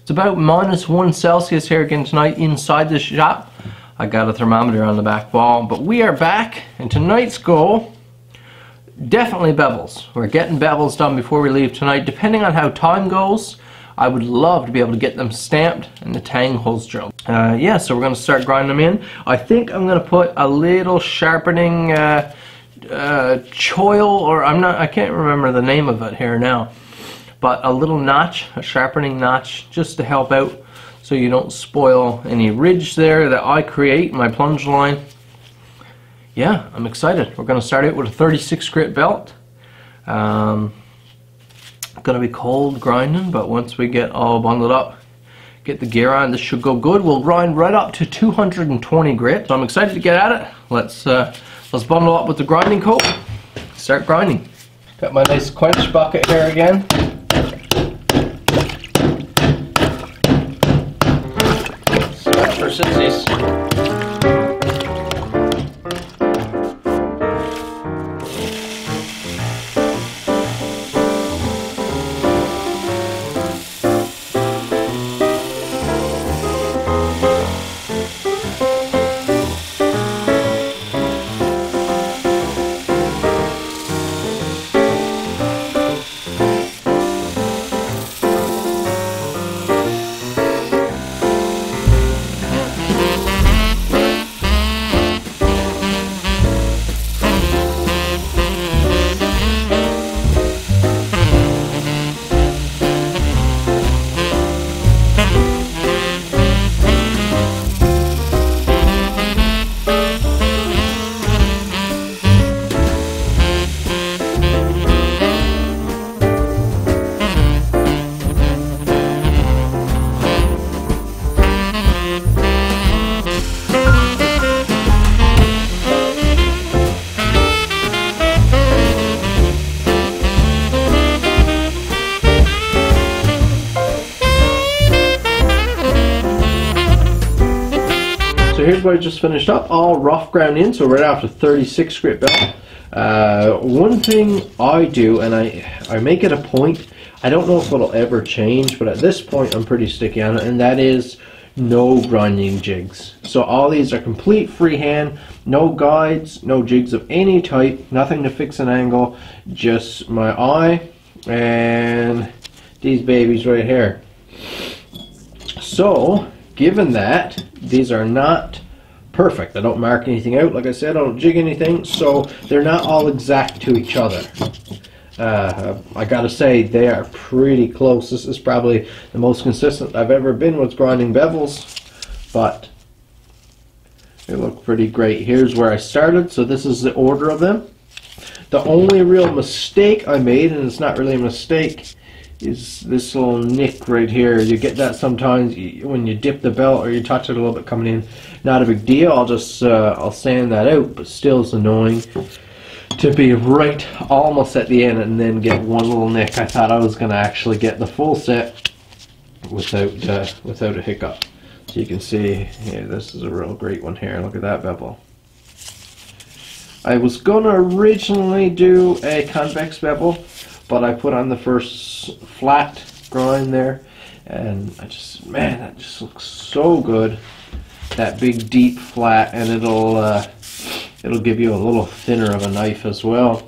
It's about -1 Celsius here again tonight inside the shop. I got a thermometer on the back wall, but we are back, and tonight's goal, definitely bevels. We're getting bevels done before we leave tonight. Depending on how time goes, I would love to be able to get them stamped and the tang holes drilled. Yeah, so we're going to start grinding them in. I think I'm going to put a little sharpening choil, or I can't remember the name of it here now, but a little notch, a sharpening notch, just to help out so you don't spoil any ridge there that I create in my plunge line. Yeah, I'm excited. We're going to start out with a 36 grit belt. Going to be cold grinding, but once we get all bundled up, get the gear on, this should go good. We'll grind right up to 220 grit. So I'm excited to get at it. Let's bundle up with the grinding coat. Start grinding. Got my nice quench bucket here again. Start for sissies. So here's what I just finished up, all rough ground in, so right after 36 grit belt. One thing I do, and I make it a point, I don't know if it'll ever change, but at this point I'm pretty sticky on it, and that is no grinding jigs. So all these are complete freehand, no guides, no jigs of any type, nothing to fix an angle, just my eye and these babies right here. So given that these are not perfect, I don't mark anything out, like I said, I don't jig anything, so they're not all exact to each other. I gotta say they are pretty close. This is probably the most consistent I've ever been with grinding bevels, but they look pretty great. Here's where I started, so this is the order of them. The only real mistake I made, and it's not really a mistake, is this little nick right here. You get that sometimes when you dip the belt or you touch it a little bit coming in. Not a big deal, I'll just I'll sand that out, but still it's annoying to be right almost at the end and then get one little nick. I thought I was going to actually get the full set without a hiccup. So you can see, yeah, this is a real great one here. Look at that bevel. I was going to originally do a convex bevel, but I put on the first flat grind there, and I just, man, that just looks so good. That big deep flat, and it'll give you a little thinner of a knife as well.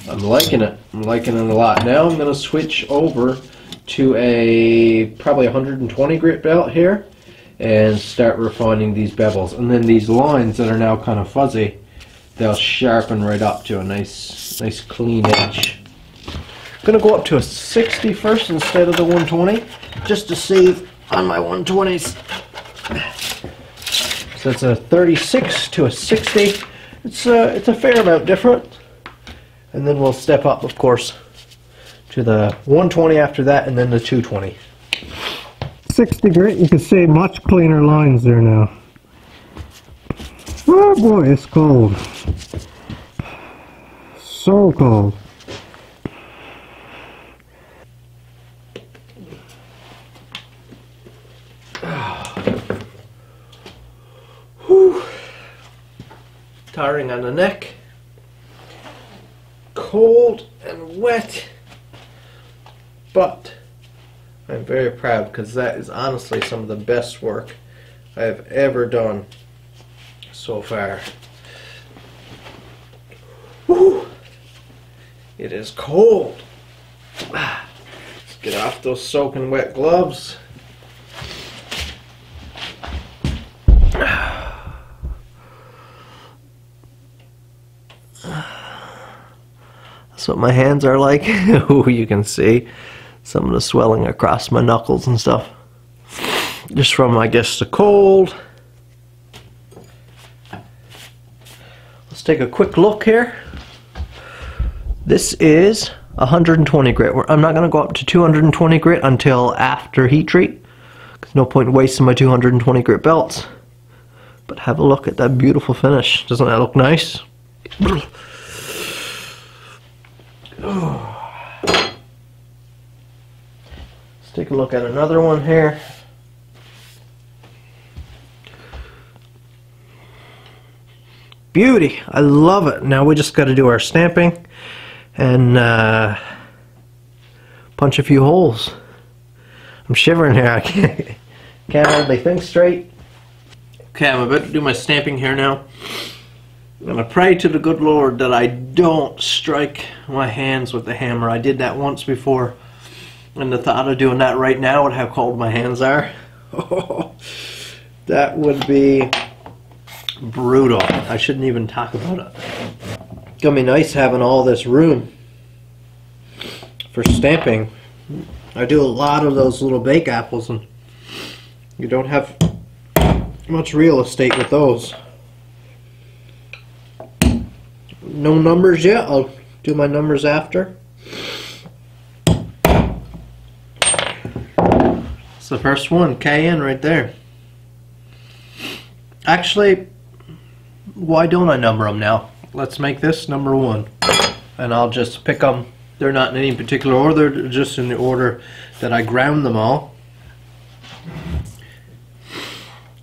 I'm liking it. I'm liking it a lot. Now I'm going to switch over to a probably 120 grit belt here and start refining these bevels. And then these lines that are now kind of fuzzy, they'll sharpen right up to a nice clean edge. I'm going to go up to a 60 first instead of the 120, just to save on my 120s. So it's a 36 to a 60. It's a fair amount different. And then we'll step up, of course, to the 120 after that, and then the 220. 60 grit, you can see much cleaner lines there now. Oh boy, it's cold. So cold. Whew. Tiring on the neck. Cold and wet. But I'm very proud because that is honestly some of the best work I have ever done so far. Woo! It is cold. Let's get off those soaking wet gloves. That's what my hands are like. Oh, you can see some of the swelling across my knuckles and stuff. Just from, I guess, the cold. Let's take a quick look here. This is 120 grit. I'm not going to go up to 220 grit until after heat treat. There's no point in wasting my 220 grit belts. But have a look at that beautiful finish. Doesn't that look nice? Let's take a look at another one here. Beauty! I love it. Now we just got to do our stamping and punch a few holes. I'm shivering here. I can't hardly think straight. Okay, I'm about to do my stamping here now. I'm going to pray to the good Lord that I don't strike my hands with the hammer. I did that once before, and the thought of doing that right now and how cold my hands are, that would be brutal. I shouldn't even talk about it. It's going to be nice having all this room for stamping. I do a lot of those little bake apples, and you don't have much real estate with those. No numbers yet. I'll do my numbers after. It's the first one, KN right there. Actually, why don't I number them now? Let's make this number 1. And I'll just pick them. They're not in any particular order, they're just in the order that I ground them all.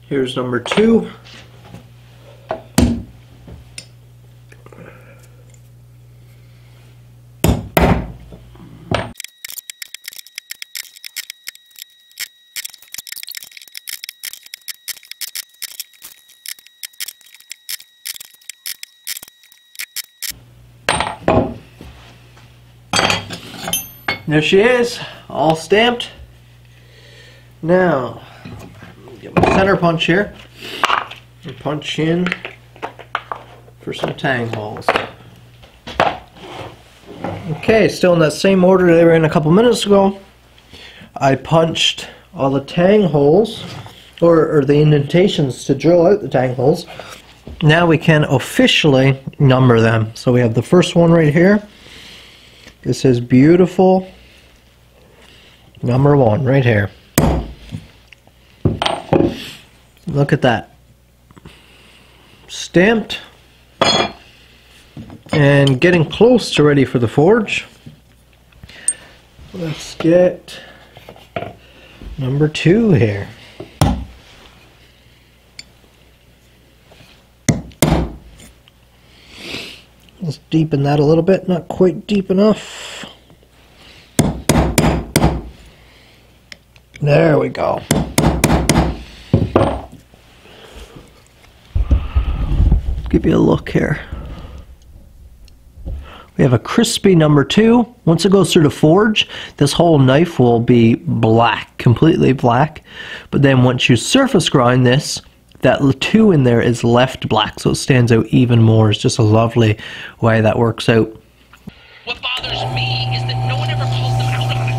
Here's number 2. There she is, all stamped. Now, get my center punch here and punch in for some tang holes. Okay, still in that same order they were in a couple minutes ago. I punched all the tang holes, or the indentations to drill out the tang holes. Now we can officially number them. So we have the first one right here. This is beautiful. Number 1 right here. Look at that. Stamped and getting close to ready for the forge. Let's get number 2 here. Let's deepen that a little bit, not quite deep enough. There we go. Give you a look here. We have a crispy number 2. Once it goes through the forge, this whole knife will be black, completely black. But then once you surface grind this, that 2 in there is left black, so it stands out even more. It's just a lovely way that works out. What bothers me is that no one ever calls them out on it.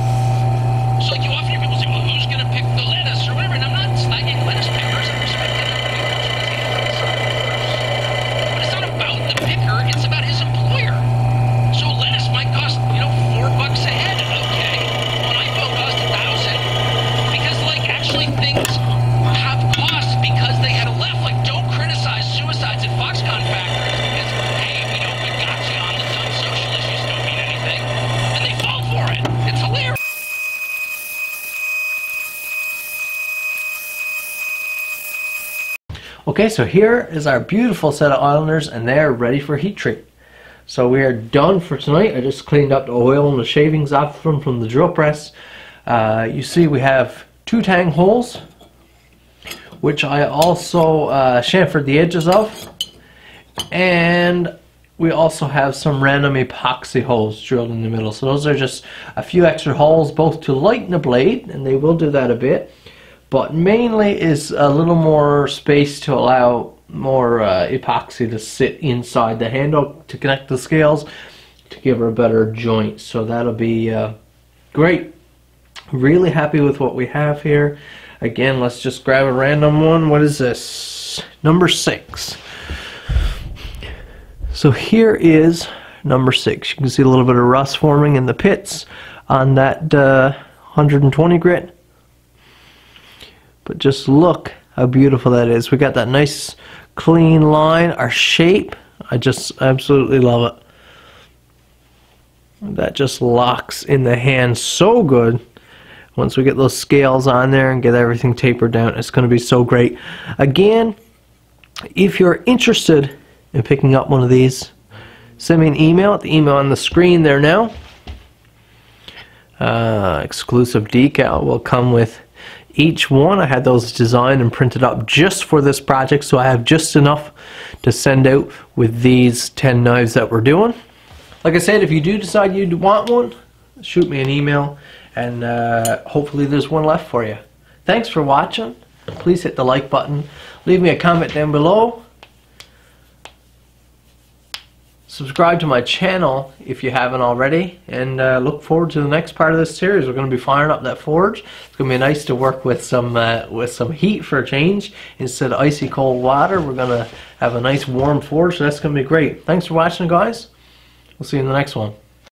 So like you often hear people say, well, who's going to pick the lettuce or whatever, and I'm not slagging lettuce pickers. I'm respecting everybody else. But it's not about the picker, it's about his employer. So lettuce might cost, $4 a head. Okay. Well, an iPhone cost $1,000. Because like actually things have costs because they had a left. Like don't criticize suicides at Foxconn factories because, hey, we got you on the done social issues don't mean anything. And they fall for it. It's hilarious. Okay, so here is our beautiful set of islanders, and they're ready for heat treat. So we are done for tonight. I just cleaned up the oil and the shavings off from the drill press. You see we have 2 tang holes, which I also chamfered the edges of, and we also have some random epoxy holes drilled in the middle. So those are just a few extra holes, both to lighten the blade, and they will do that a bit, but mainly is a little more space to allow more epoxy to sit inside the handle to connect the scales to give her a better joint. So that'll be great. Really happy with what we have here. Again, let's just grab a random one. What is this? Number 6. So here is number 6. You can see a little bit of rust forming in the pits on that 120 grit. But just look how beautiful that is. We got that nice clean line. Our shape, I just absolutely love it. That just locks in the hand so good. Once we get those scales on there and get everything tapered down, it's going to be so great. Again, if you're interested in picking up one of these, send me an email at the email on the screen there now. Exclusive decal will come with each one. I had those designed and printed up just for this project, so I have just enough to send out with these 10 knives that we're doing. Like I said, if you do decide you want one, shoot me an email, and hopefully there's one left for you. Thanks for watching. Please hit the like button. Leave me a comment down below. Subscribe to my channel if you haven't already, and look forward to the next part of this series. We're going to be firing up that forge. It's going to be nice to work with some heat for a change. Instead of icy cold water, we're going to have a nice warm forge, so that's going to be great. Thanks for watching, guys. We'll see you in the next one.